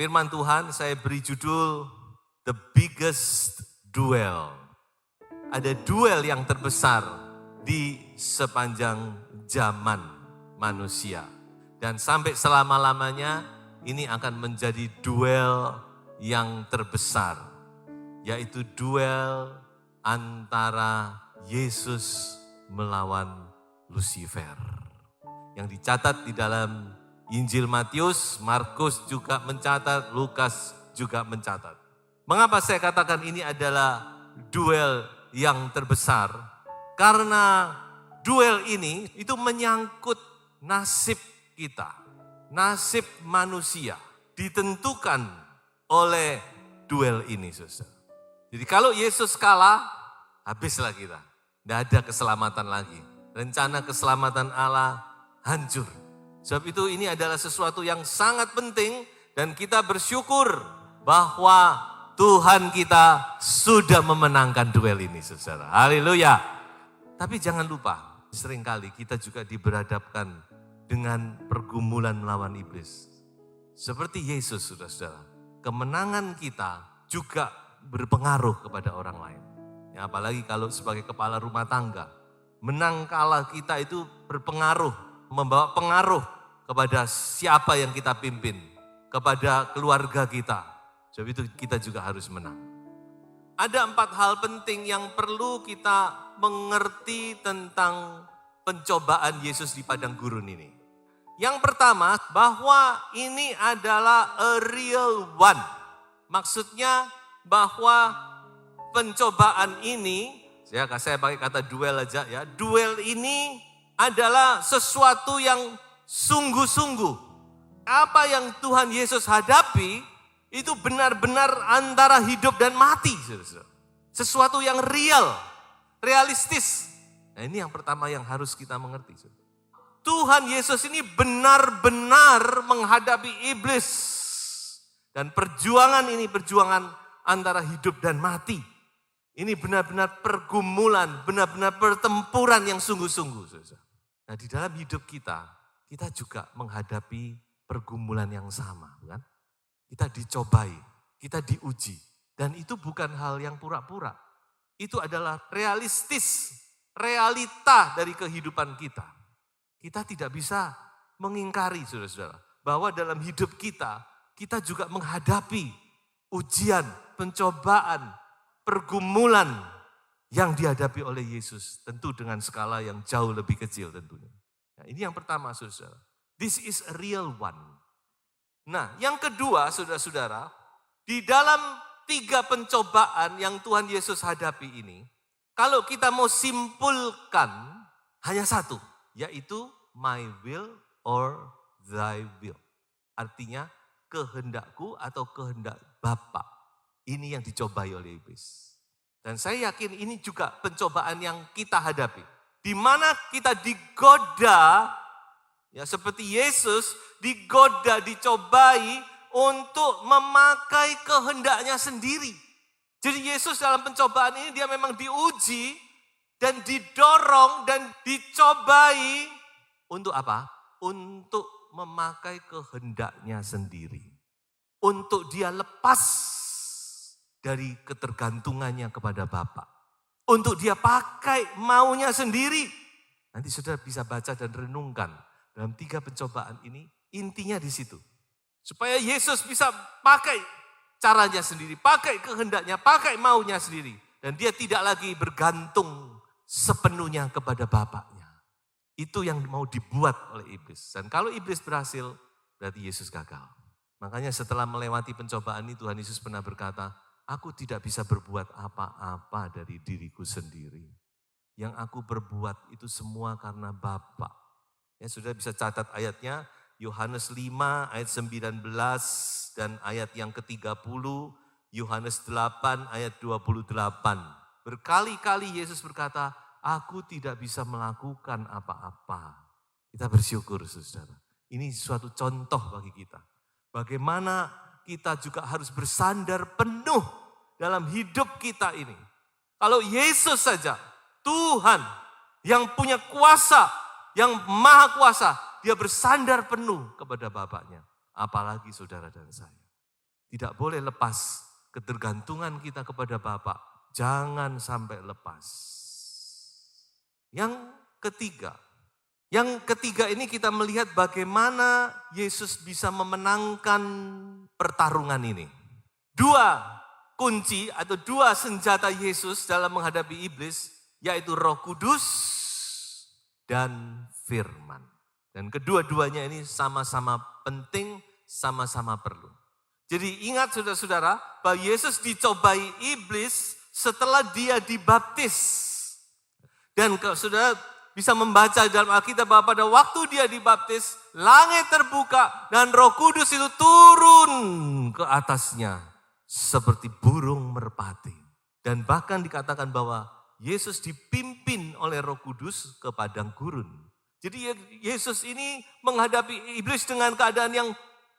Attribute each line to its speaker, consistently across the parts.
Speaker 1: Firman Tuhan saya beri judul The Biggest Duel. Ada duel yang terbesar di sepanjang zaman manusia. Dan sampai selama-lamanya ini akan menjadi duel yang terbesar. Yaitu duel antara Yesus melawan Lucifer. Yang dicatat di dalam Injil Matius, Markus juga mencatat, Lukas juga mencatat. Mengapa saya katakan ini adalah duel yang terbesar? Karena duel ini itu menyangkut nasib kita, nasib manusia ditentukan oleh duel ini, saudara. Jadi kalau Yesus kalah, habislah kita. Tidak ada keselamatan lagi. Rencana keselamatan Allah hancur. Sebab itu ini adalah sesuatu yang sangat penting dan kita bersyukur bahwa Tuhan kita sudah memenangkan duel ini, saudara. Haleluya. Tapi jangan lupa, seringkali kita juga diberhadapkan dengan pergumulan melawan iblis. Seperti Yesus, saudara. Kemenangan kita juga berpengaruh kepada orang lain. Ya, apalagi kalau sebagai kepala rumah tangga. Menang kalah kita itu berpengaruh. Membawa pengaruh kepada siapa yang kita pimpin, kepada keluarga kita. Sebab itu kita juga harus menang. Ada 4 hal penting yang perlu kita mengerti tentang pencobaan Yesus di padang gurun ini. Yang pertama, bahwa ini adalah a real one. Maksudnya bahwa pencobaan ini, saya pakai kata duel aja ya, duel ini adalah sesuatu yang sungguh-sungguh. Apa yang Tuhan Yesus hadapi itu benar-benar antara hidup dan mati. Sesuatu yang real, realistis. Nah, ini yang pertama yang harus kita mengerti. Tuhan Yesus ini benar-benar menghadapi iblis. Dan perjuangan ini perjuangan antara hidup dan mati. Ini benar-benar pergumulan, benar-benar pertempuran yang sungguh-sungguh. Nah, di dalam hidup kita juga menghadapi pergumulan yang sama, kan? Kita dicobai, kita diuji. Dan itu bukan hal yang pura-pura. Itu adalah realistis, realita dari kehidupan kita. Kita tidak bisa mengingkari, saudara-saudara, bahwa dalam hidup kita juga menghadapi ujian, pencobaan, pergumulan yang dihadapi oleh Yesus, tentu dengan skala yang jauh lebih kecil tentunya. Nah, ini yang pertama, saudara. This is a real one. Nah, yang kedua, saudara-saudara, di dalam 3 pencobaan yang Tuhan Yesus hadapi ini, kalau kita mau simpulkan, hanya satu, yaitu my will or thy will. Artinya, kehendakku atau kehendak Bapa. Ini yang dicobai oleh iblis. Dan saya yakin ini juga pencobaan yang kita hadapi. Di mana kita digoda, ya seperti Yesus digoda, dicobai untuk memakai kehendaknya sendiri. Jadi Yesus dalam pencobaan ini dia memang diuji dan didorong dan dicobai untuk apa? Untuk memakai kehendaknya sendiri. Untuk dia lepas dari ketergantungannya kepada Bapa. Untuk dia pakai maunya sendiri. Nanti saudara bisa baca dan renungkan. Dalam 3 pencobaan ini, intinya di situ. Supaya Yesus bisa pakai caranya sendiri, pakai kehendaknya, pakai maunya sendiri. Dan dia tidak lagi bergantung sepenuhnya kepada Bapaknya. Itu yang mau dibuat oleh iblis. Dan kalau iblis berhasil, berarti Yesus gagal. Makanya setelah melewati pencobaan ini, Tuhan Yesus pernah berkata, aku tidak bisa berbuat apa-apa dari diriku sendiri. Yang aku berbuat itu semua karena Bapa. Ya, sudah bisa catat ayatnya, Yohanes 5 ayat 19 dan ayat yang ke-30, Yohanes 8 ayat 28. Berkali-kali Yesus berkata, aku tidak bisa melakukan apa-apa. Kita bersyukur, saudara. Ini suatu contoh bagi kita. Bagaimana kita juga harus bersandar penuh dalam hidup kita ini. Kalau Yesus saja, Tuhan yang punya kuasa, yang maha kuasa, dia bersandar penuh kepada Bapaknya. Apalagi saudara dan saya. Tidak boleh lepas ketergantungan kita kepada Bapa. Jangan sampai lepas. Yang ketiga ini kita melihat bagaimana Yesus bisa memenangkan pertarungan ini. Dua kunci atau dua senjata Yesus dalam menghadapi iblis, yaitu Roh Kudus dan firman. Dan kedua-duanya ini sama-sama penting, sama-sama perlu. Jadi ingat saudara-saudara, bahwa Yesus dicobai iblis setelah dia dibaptis. Dan saudara bisa membaca dalam Alkitab bahwa pada waktu dia dibaptis, langit terbuka dan Roh Kudus itu turun ke atasnya seperti burung merpati. Dan bahkan dikatakan bahwa Yesus dipimpin oleh Roh Kudus ke padang gurun. Jadi Yesus ini menghadapi iblis dengan keadaan yang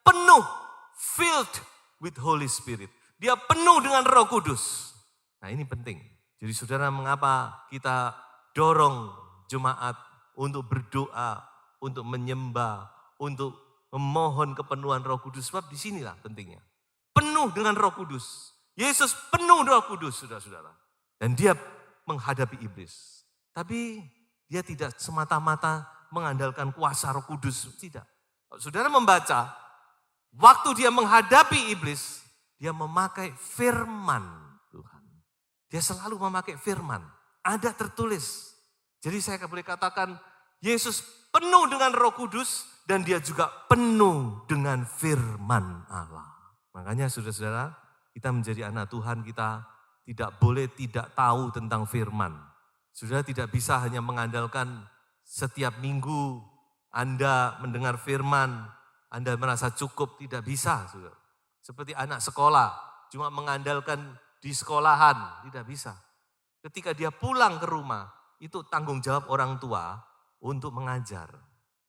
Speaker 1: penuh, filled with Holy Spirit. Dia penuh dengan Roh Kudus. Nah ini penting. Jadi saudara, mengapa kita dorong jemaat untuk berdoa, untuk menyembah, untuk memohon kepenuhan Roh Kudus. Sebab disinilah pentingnya. Penuh dengan Roh Kudus. Yesus penuh Roh Kudus, saudara-saudara. Dan dia menghadapi iblis. Tapi dia tidak semata-mata mengandalkan kuasa Roh Kudus. Tidak. Saudara membaca, waktu dia menghadapi iblis, dia memakai firman Tuhan. Dia selalu memakai firman. Ada tertulis. Jadi saya boleh katakan, Yesus penuh dengan Roh Kudus dan dia juga penuh dengan firman Allah. Makanya saudara-saudara, kita menjadi anak Tuhan, kita tidak boleh tidak tahu tentang firman. Saudara tidak bisa hanya mengandalkan setiap minggu Anda mendengar firman, Anda merasa cukup, tidak bisa. Saudara. Seperti anak sekolah, cuma mengandalkan di sekolahan, tidak bisa. Ketika dia pulang ke rumah, itu tanggung jawab orang tua untuk mengajar.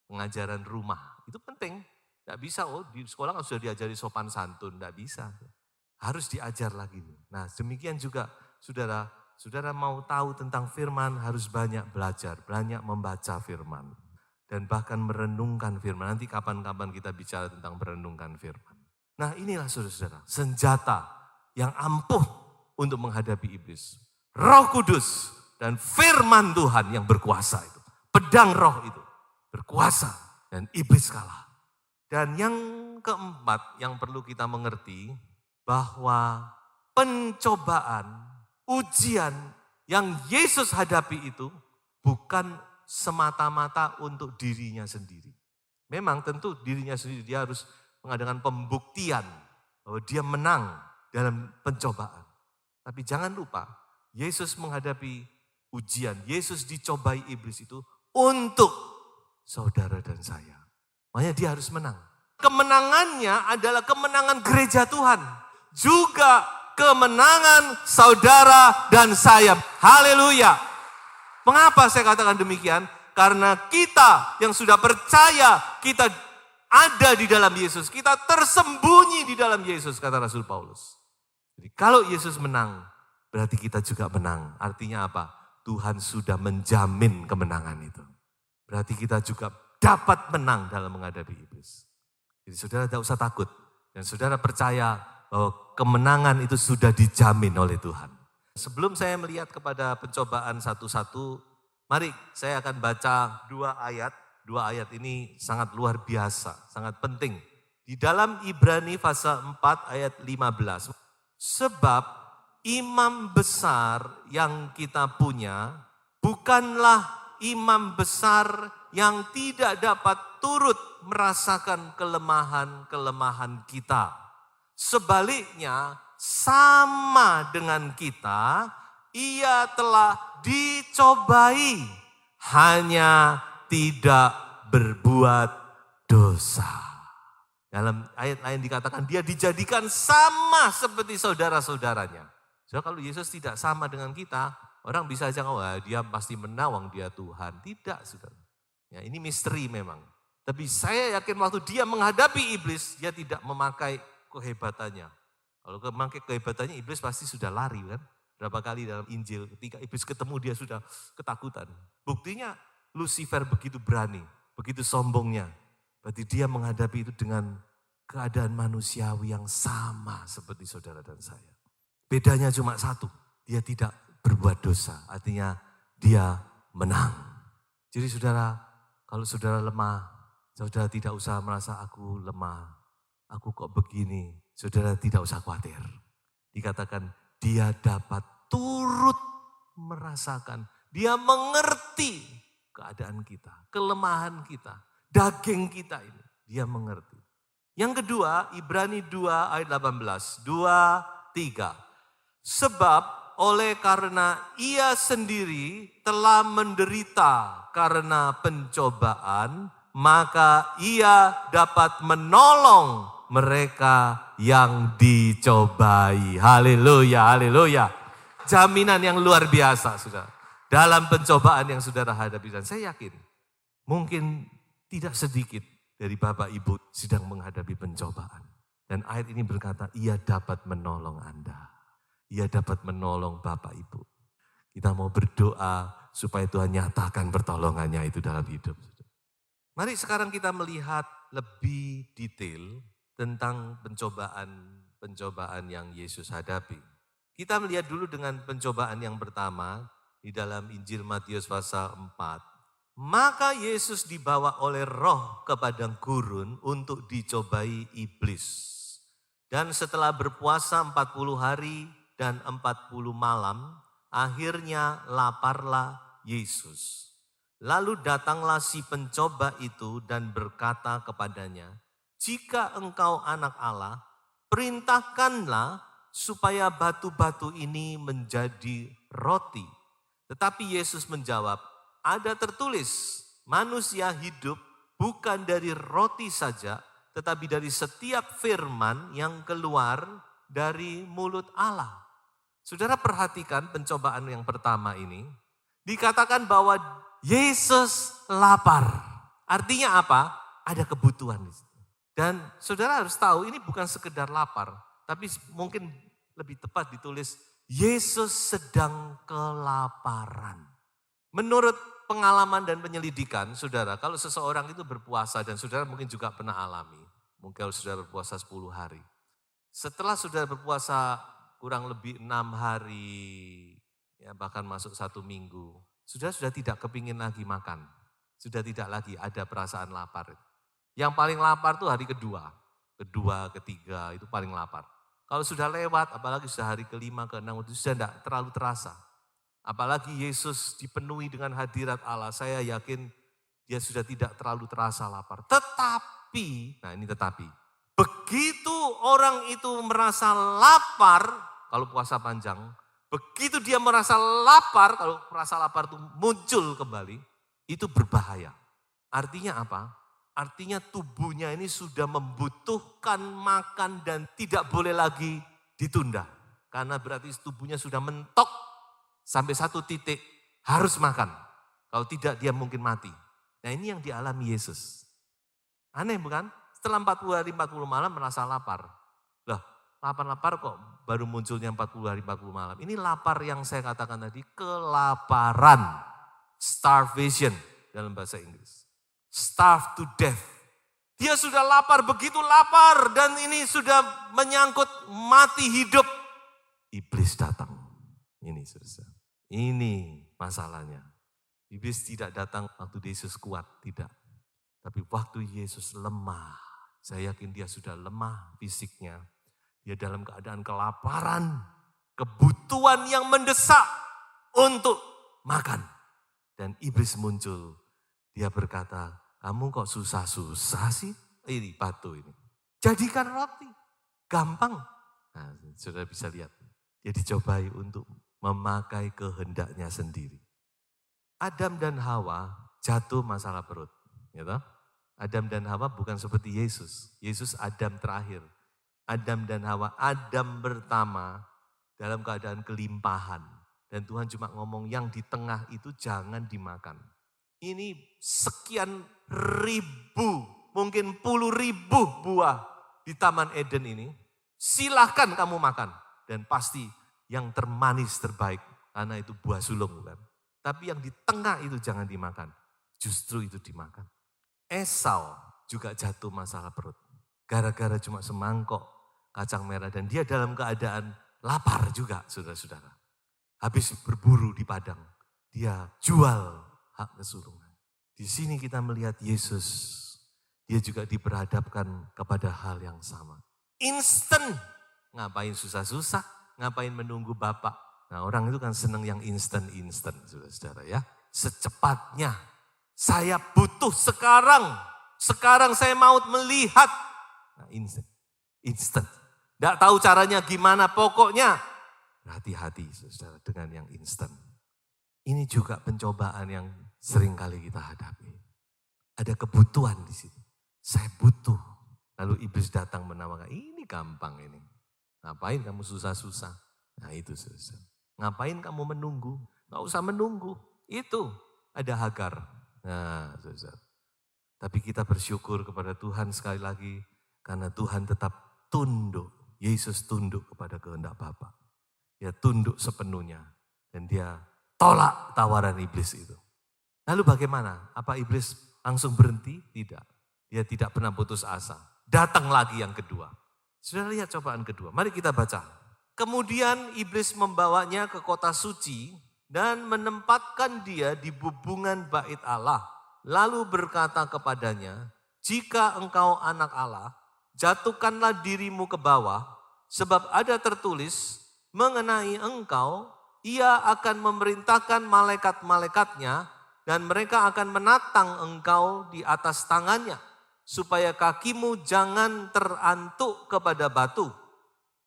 Speaker 1: Pengajaran rumah, itu penting. Tidak bisa, di sekolah kan sudah diajari sopan santun, tidak bisa. Harus diajar lagi. Nah demikian juga saudara mau tahu tentang firman harus banyak belajar, banyak membaca firman. Dan bahkan merenungkan firman. Nanti kapan-kapan kita bicara tentang merenungkan firman. Nah inilah saudara-saudara, senjata yang ampuh untuk menghadapi iblis. Roh Kudus dan firman Tuhan yang berkuasa itu. Pedang roh itu berkuasa dan iblis kalah. Dan yang keempat yang perlu kita mengerti, bahwa pencobaan, ujian yang Yesus hadapi itu bukan semata-mata untuk dirinya sendiri. Memang tentu dirinya sendiri dia harus mengadakan pembuktian bahwa dia menang dalam pencobaan. Tapi jangan lupa, Yesus menghadapi ujian, Yesus dicobai iblis itu untuk saudara dan saya. Makanya dia harus menang. Kemenangannya adalah kemenangan gereja Tuhan. Juga kemenangan saudara dan saya. Haleluya. Mengapa saya katakan demikian? Karena kita yang sudah percaya, kita ada di dalam Yesus. Kita tersembunyi di dalam Yesus, kata Rasul Paulus. Jadi kalau Yesus menang, berarti kita juga menang. Artinya apa? Tuhan sudah menjamin kemenangan itu. Berarti kita juga dapat menang dalam menghadapi iblis. Jadi saudara tidak usah takut. Dan saudara percaya bahwa kemenangan itu sudah dijamin oleh Tuhan. Sebelum saya melihat kepada pencobaan satu-satu, mari saya akan baca dua ayat. Dua ayat ini sangat luar biasa, sangat penting. Di dalam Ibrani pasal 4 ayat 15. Sebab imam besar yang kita punya bukanlah imam besar yang tidak dapat turut merasakan kelemahan-kelemahan kita. Sebaliknya, sama dengan kita, ia telah dicobai, hanya tidak berbuat dosa. Dalam ayat lain dikatakan dia dijadikan sama seperti saudara-saudaranya. So, kalau Yesus tidak sama dengan kita, orang bisa aja, dia pasti menawang, dia Tuhan. Tidak, saudara. Ya, ini misteri memang. Tapi saya yakin waktu dia menghadapi iblis, dia tidak memakai kehebatannya. Kalau memakai kehebatannya, iblis pasti sudah lari kan. Berapa kali dalam Injil ketika iblis ketemu dia sudah ketakutan. Buktinya Lucifer begitu berani, begitu sombongnya. Berarti dia menghadapi itu dengan keadaan manusiawi yang sama seperti saudara dan saya. Bedanya cuma satu, dia tidak berbuat dosa, artinya dia menang. Jadi saudara, kalau saudara lemah, saudara tidak usah merasa aku lemah, aku kok begini, saudara tidak usah khawatir. Dikatakan dia dapat turut merasakan, dia mengerti keadaan kita, kelemahan kita, daging kita ini, dia mengerti. Yang kedua, Ibrani 2 ayat 18, 2, 3. Sebab oleh karena ia sendiri telah menderita karena pencobaan, maka ia dapat menolong mereka yang dicobai. Haleluya, haleluya. Jaminan yang luar biasa, saudara. Dalam pencobaan yang saudara hadapi, dan saya yakin mungkin tidak sedikit dari Bapak Ibu sedang menghadapi pencobaan. Dan ayat ini berkata, ia dapat menolong Anda. Ia dapat menolong Bapak Ibu. Kita mau berdoa supaya Tuhan nyatakan pertolongannya itu dalam hidup. Mari sekarang kita melihat lebih detail tentang pencobaan yang Yesus hadapi. Kita melihat dulu dengan pencobaan yang pertama di dalam Injil Matius pasal 4. Maka Yesus dibawa oleh Roh ke padang gurun untuk dicobai iblis. Dan setelah berpuasa 40 hari dan 40 malam, akhirnya laparlah Yesus. Lalu datanglah si pencoba itu dan berkata kepadanya, jika engkau anak Allah, perintahkanlah supaya batu-batu ini menjadi roti. Tetapi Yesus menjawab, ada tertulis, manusia hidup bukan dari roti saja, tetapi dari setiap firman yang keluar dari mulut Allah. Saudara perhatikan pencobaan yang pertama ini, dikatakan bahwa Yesus lapar. Artinya apa? Ada kebutuhan. Dan saudara harus tahu ini bukan sekedar lapar, tapi mungkin lebih tepat ditulis, Yesus sedang kelaparan. Menurut pengalaman dan penyelidikan, saudara, kalau seseorang itu berpuasa, dan saudara mungkin juga pernah alami, mungkin kalau saudara berpuasa 10 hari. Setelah saudara berpuasa kurang lebih 6 hari, ya bahkan masuk 1 minggu, saudara sudah tidak kepingin lagi makan. Sudah tidak lagi ada perasaan lapar. Yang paling lapar itu hari kedua, ketiga, itu paling lapar. Kalau sudah lewat, apalagi sudah hari kelima, keenam, itu sudah tidak terlalu terasa. Apalagi Yesus dipenuhi dengan hadirat Allah, saya yakin dia sudah tidak terlalu terasa lapar. Tetapi, nah ini tetapi, begitu orang itu merasa lapar, kalau puasa panjang, begitu dia merasa lapar, kalau merasa lapar itu muncul kembali, itu berbahaya. Artinya apa? Artinya tubuhnya ini sudah membutuhkan makan dan tidak boleh lagi ditunda. Karena berarti tubuhnya sudah mentok sampai satu titik harus makan. Kalau tidak dia mungkin mati. Nah ini yang dialami Yesus. Aneh bukan? Setelah 40 hari 40 malam merasa lapar. Lah lapar-lapar kok baru munculnya 40 hari 40 malam. Ini lapar yang saya katakan tadi kelaparan. Starvation dalam bahasa Inggris. Starve to death. Dia sudah lapar, begitu lapar dan ini sudah menyangkut mati hidup. Iblis datang. Ini saudara. Ini masalahnya. Iblis tidak datang waktu Yesus kuat, tidak. Tapi waktu Yesus lemah. Saya yakin dia sudah lemah fisiknya. Dia dalam keadaan kelaparan. Kebutuhan yang mendesak untuk makan. Dan iblis muncul. Dia berkata, kamu kok susah-susah sih? Ini batu ini. Jadikan roti. Gampang. Nah, saudara bisa lihat. Dia dicobai untuk memakai kehendaknya sendiri. Adam dan Hawa jatuh masalah perut. Ya toh? Adam dan Hawa bukan seperti Yesus. Yesus Adam terakhir. Adam dan Hawa, Adam pertama dalam keadaan kelimpahan. Dan Tuhan cuma ngomong yang di tengah itu jangan dimakan. Ini sekian ribu, mungkin puluh ribu buah di Taman Eden ini. Silahkan kamu makan. Dan pasti yang termanis terbaik. Karena itu buah sulung bukan. Tapi yang di tengah itu jangan dimakan. Justru itu dimakan. Esau juga jatuh masalah perut. Gara-gara cuma semangkok kacang merah dan dia dalam keadaan lapar juga, saudara-saudara. Habis berburu di padang, dia jual hak kesulungan. Di sini kita melihat Yesus, dia juga diperhadapkan kepada hal yang sama. Instan, ngapain susah-susah, ngapain menunggu Bapak. Nah orang itu kan senang yang instan-instan, saudara-saudara ya. Secepatnya, saya butuh sekarang saya mau melihat. Nah instan. Tidak tahu caranya gimana, pokoknya hati-hati saudara dengan yang instan. Ini juga pencobaan yang sering kali kita hadapi. Ada kebutuhan di situ. Saya butuh. Lalu iblis datang menawarkan, ini gampang ini. Ngapain kamu susah-susah? Nah itu saudara. Ngapain kamu menunggu? Nggak usah menunggu. Itu ada Hagar. Nah saudara. Tapi kita bersyukur kepada Tuhan sekali lagi. Karena Tuhan tetap tunduk. Yesus tunduk kepada kehendak Bapa. Dia tunduk sepenuhnya. Dan dia tolak tawaran iblis itu. Lalu bagaimana? Apa iblis langsung berhenti? Tidak. Dia tidak pernah putus asa. Datang lagi yang kedua. Sudah lihat cobaan kedua. Mari kita baca. Kemudian iblis membawanya ke kota suci dan menempatkan dia di bubungan bait Allah. Lalu berkata kepadanya, jika engkau anak Allah, jatuhkanlah dirimu ke bawah, sebab ada tertulis mengenai engkau, ia akan memerintahkan malaikat-malaikatnya dan mereka akan menatang engkau di atas tangannya, supaya kakimu jangan terantuk kepada batu.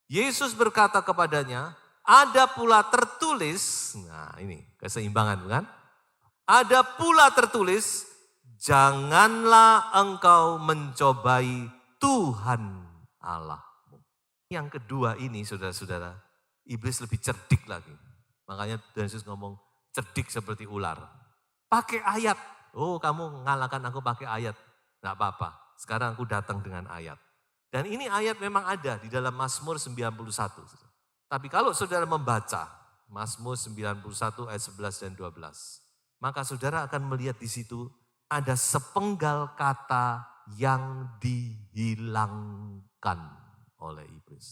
Speaker 1: Yesus berkata kepadanya, ada pula tertulis, nah ini keseimbangan bukan? Ada pula tertulis, janganlah engkau mencobai Tuhan Allahmu. Yang kedua ini saudara-saudara, iblis lebih cerdik lagi. Makanya Tuhan Yesus ngomong cerdik seperti ular. Pakai ayat. Oh kamu ngalahkan aku pakai ayat. Nggak apa-apa, sekarang aku datang dengan ayat. Dan ini ayat memang ada di dalam Mazmur 91. Tapi kalau saudara membaca Mazmur 91 ayat 11 dan 12. Maka saudara akan melihat di situ ada sepenggal kata yang dihilangkan oleh iblis.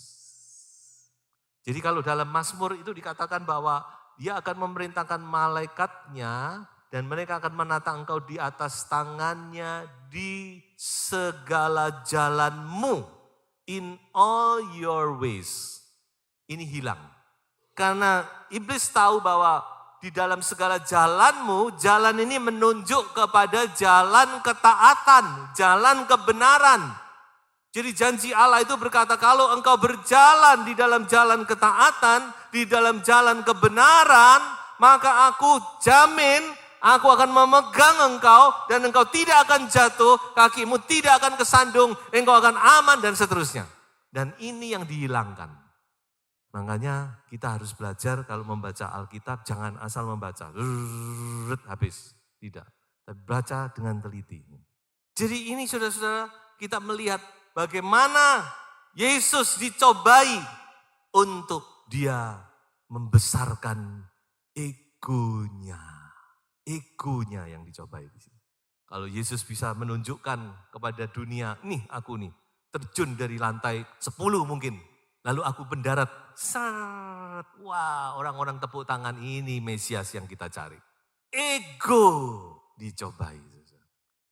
Speaker 1: Jadi kalau dalam Mazmur itu dikatakan bahwa dia akan memerintahkan malaikatnya dan mereka akan menatang engkau di atas tangannya di segala jalanmu. In all your ways. Ini hilang. Karena iblis tahu bahwa di dalam segala jalanmu, jalan ini menunjuk kepada jalan ketaatan, jalan kebenaran. Jadi janji Allah itu berkata, kalau engkau berjalan di dalam jalan ketaatan, di dalam jalan kebenaran, maka aku jamin, aku akan memegang engkau dan engkau tidak akan jatuh, kakimu tidak akan kesandung, engkau akan aman dan seterusnya. Dan ini yang dihilangkan. Makanya kita harus belajar kalau membaca Alkitab jangan asal membaca, habis. Tidak, tapi baca dengan teliti. Jadi ini saudara-saudara kita melihat bagaimana Yesus dicobai untuk dia membesarkan egonya. Egonya yang dicobai di sini. Kalau Yesus bisa menunjukkan kepada dunia, nih aku nih terjun dari lantai 10 mungkin. Lalu aku mendarat, wah orang-orang tepuk tangan ini Mesias yang kita cari. Ego dicobai.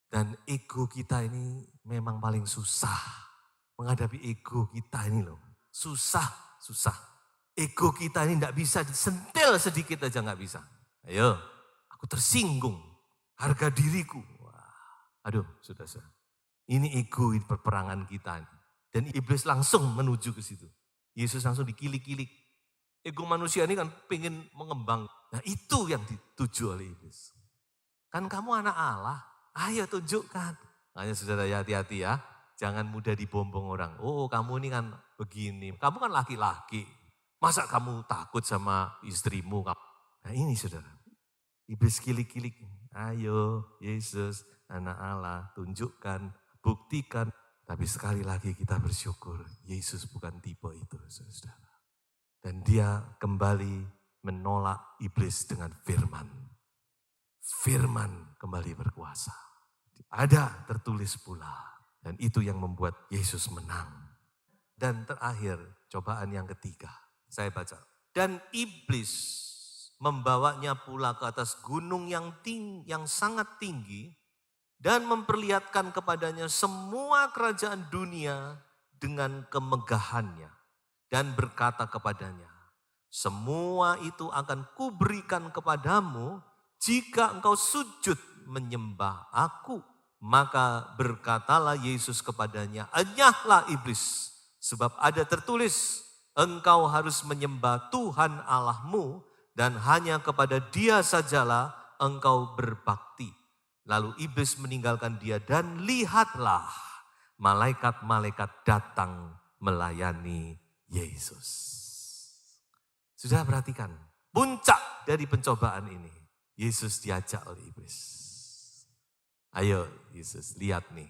Speaker 1: Dan ego kita ini memang paling susah. Menghadapi ego kita ini loh, susah. Ego kita ini tidak bisa disentil sedikit aja nggak bisa. Ayo, aku tersinggung, harga diriku. Wah, aduh sudah. Ini ego, ini peperangan kita. Dan iblis langsung menuju ke situ. Yesus langsung dikilik-kilik. Ego manusia ini kan pengen mengembang. Nah itu yang dituju oleh iblis. Kan kamu anak Allah, ayo tunjukkan. Makanya saudara hati-hati ya, jangan mudah dibombong orang. Oh kamu ini kan begini, kamu kan laki-laki. Masa kamu takut sama istrimu? Nah ini saudara, iblis kilik-kilik. Ayo Yesus, anak Allah, tunjukkan, buktikan. Tapi sekali lagi kita bersyukur, Yesus bukan tipe itu, saudara. Dan dia kembali menolak iblis dengan firman. Firman kembali berkuasa. Ada tertulis pula, Dan itu yang membuat Yesus menang. Dan terakhir, cobaan yang ketiga. Saya baca. Dan iblis membawanya pula ke atas gunung yang sangat tinggi dan memperlihatkan kepadanya semua kerajaan dunia dengan kemegahannya dan berkata kepadanya, semua itu akan kuberikan kepadamu jika engkau sujud menyembah aku. Maka berkatalah Yesus kepadanya, enyahlah iblis, sebab ada tertulis, engkau harus menyembah Tuhan Allahmu dan hanya kepada Dia sajalah engkau berbakti. Lalu iblis meninggalkan dia dan lihatlah malaikat-malaikat datang melayani Yesus. Sudah perhatikan, puncak dari pencobaan ini, Yesus diajak oleh iblis. Ayo Yesus, lihat nih,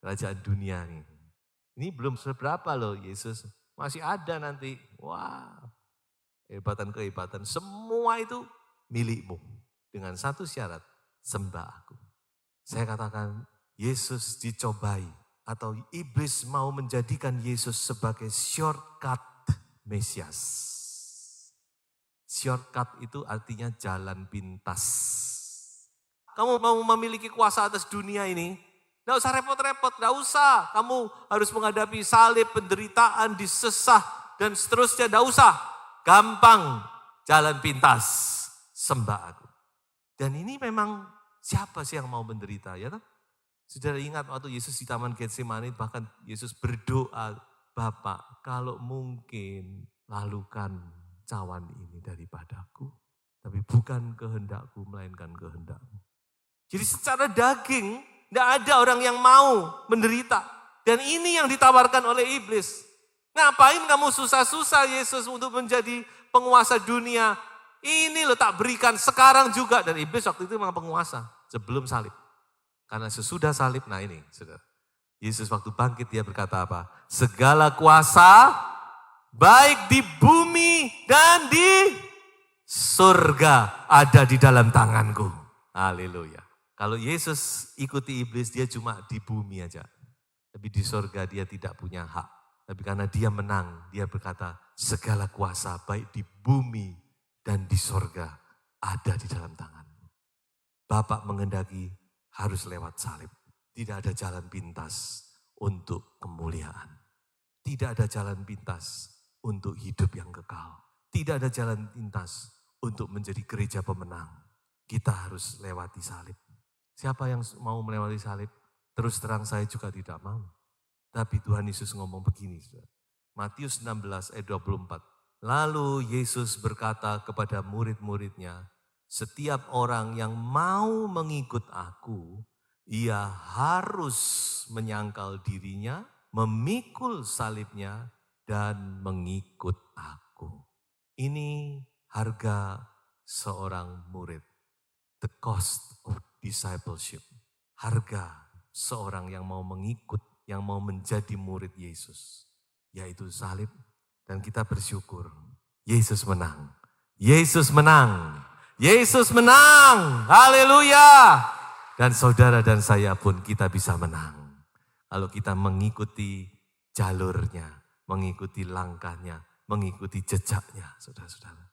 Speaker 1: kerajaan dunia nih. Ini belum seberapa loh Yesus, masih ada nanti. Wah, kehebatan-kehebatan, semua itu milikmu. Dengan satu syarat, sembah aku. Saya katakan, Yesus dicobai atau iblis mau menjadikan Yesus sebagai shortcut Mesias. Shortcut itu artinya jalan pintas. Kamu mau memiliki kuasa atas dunia ini, tidak usah repot-repot, tidak usah. Kamu harus menghadapi salib, penderitaan, disesah, dan seterusnya, tidak usah. Gampang, jalan pintas, sembah aku. Dan ini memang siapa sih yang mau menderita, ya kan? Saudara ingat waktu Yesus di Taman Getsemani, bahkan Yesus berdoa, Bapak, kalau mungkin lalukan cawan ini daripadaku, tapi bukan kehendakku, melainkan kehendakmu. Jadi secara daging, tidak ada orang yang mau menderita. Dan ini yang ditawarkan oleh iblis. Ngapain kamu susah-susah Yesus untuk menjadi penguasa dunia? Ini lo tak berikan sekarang juga. Dan iblis waktu itu memang penguasa sebelum salib. Karena sesudah salib, nah ini saudara. Yesus waktu bangkit dia berkata apa? Segala kuasa baik di bumi dan di surga ada di dalam tanganku. Haleluya. Kalau Yesus ikuti iblis, dia cuma di bumi aja. Tapi di surga dia tidak punya hak. Tapi karena dia menang, dia berkata, segala kuasa baik di bumi dan di surga ada di dalam tanganmu. Bapak menghendaki harus lewat salib. Tidak ada jalan pintas untuk kemuliaan. Tidak ada jalan pintas untuk hidup yang kekal. Tidak ada jalan pintas untuk menjadi gereja pemenang. Kita harus lewati salib. Siapa yang mau melewati salib? Terus terang saya juga tidak mau. Tapi Tuhan Yesus ngomong begini. Matius 16 ayat 24. Lalu Yesus berkata kepada murid-muridnya, setiap orang yang mau mengikut aku, ia harus menyangkal dirinya, memikul salibnya, dan mengikut aku. Ini harga seorang murid. The cost of discipleship. Harga seorang yang mau mengikut, yang mau menjadi murid Yesus. Yaitu salib. Dan kita bersyukur. Yesus menang. Yesus menang. Yesus menang. Haleluya. Dan saudara dan saya pun kita bisa menang. Kalau kita mengikuti jalurnya, mengikuti langkahnya, mengikuti jejaknya, saudara-saudara.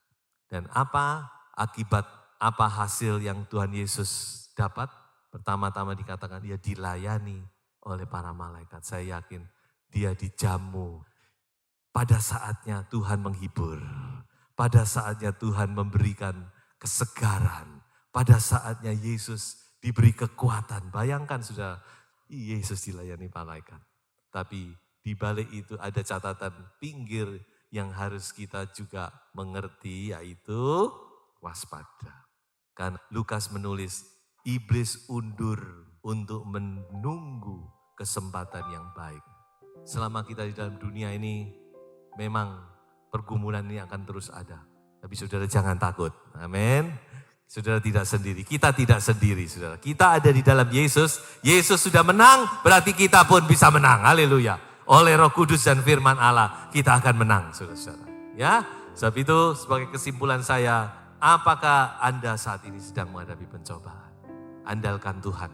Speaker 1: Dan apa akibat, apa hasil yang Tuhan Yesus dapat? Pertama-tama dikatakan dia dilayani oleh para malaikat. Saya yakin dia dijamu. Pada saatnya Tuhan menghibur. Pada saatnya Tuhan memberikan kesegaran. Pada saatnya Yesus diberi kekuatan. Bayangkan sudah Yesus dilayani malaikat. Tapi di balik itu ada catatan pinggir yang harus kita juga mengerti, yaitu waspada. Kan Lukas menulis, iblis undur untuk menunggu kesempatan yang baik. Selama kita di dalam dunia ini, memang pergumulan ini akan terus ada. Tapi saudara jangan takut, amin. Saudara tidak sendiri, kita tidak sendiri saudara. Kita ada di dalam Yesus, Yesus sudah menang, berarti kita pun bisa menang, haleluya. Oleh Roh Kudus dan firman Allah, kita akan menang saudara-saudara. Ya, sebab itu sebagai kesimpulan saya, apakah Anda saat ini sedang menghadapi pencobaan? Andalkan Tuhan,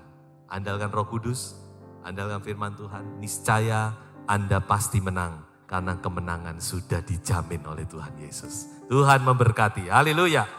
Speaker 1: andalkan Roh Kudus, andalkan firman Tuhan, niscaya Anda pasti menang karena kemenangan sudah dijamin oleh Tuhan Yesus. Tuhan memberkati. Haleluya.